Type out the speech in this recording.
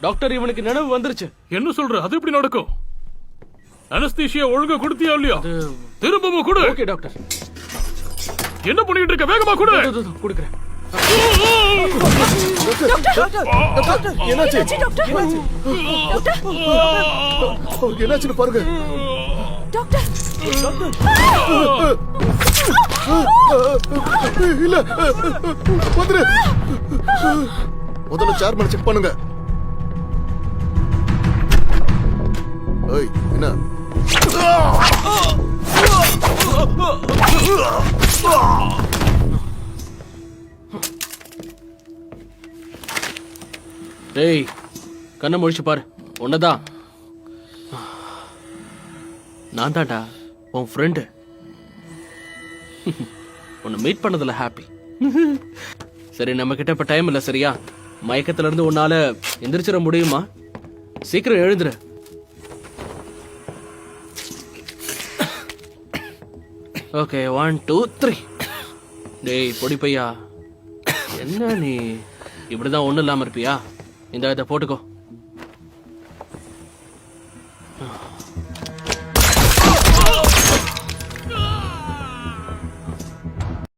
Doctor இவனுக்கு நினைவு வந்துருச்சு. என்ன சொல்ற? அது எப்படி நடக்கும்? அனஸ்தீசியா ஒழுங்கா கொடுத்தியா இல்லையா? திரும்பவும் கொடு. Okay doctor. என்ன பண்ணிட்டு இருக்க? வேகமா கொடு. கொடுக்குறேன். என்னாச்சு? அவருக்கு என்னாச்சுன்னு பாருங்க. இல்ல வந்துரு. முதல்ல சேர்மன் செக் பண்ணுங்க. என்ன டேய், கண்ணை முழிச்சு பாரு. உன்னதான். நான் தான்டா உன் ஃப்ரெண்டு. உன்னை மீட் பண்ணதுல ஹாப்பி. சரி, நம்ம கிட்ட இப்ப டைம் இல்ல. சரியா? மயக்கத்துல இருந்து உன்னால எந்திரிச்சிட முடியுமா? சீக்கிரம் எழுந்துரு. ஓகே, 1 2 3. டேய் பொடி பையா, என்ன நீ இப்படிதான் ஒண்ணும் இல்லாம இருப்பியா? இந்த இதை போட்டுக்கோ.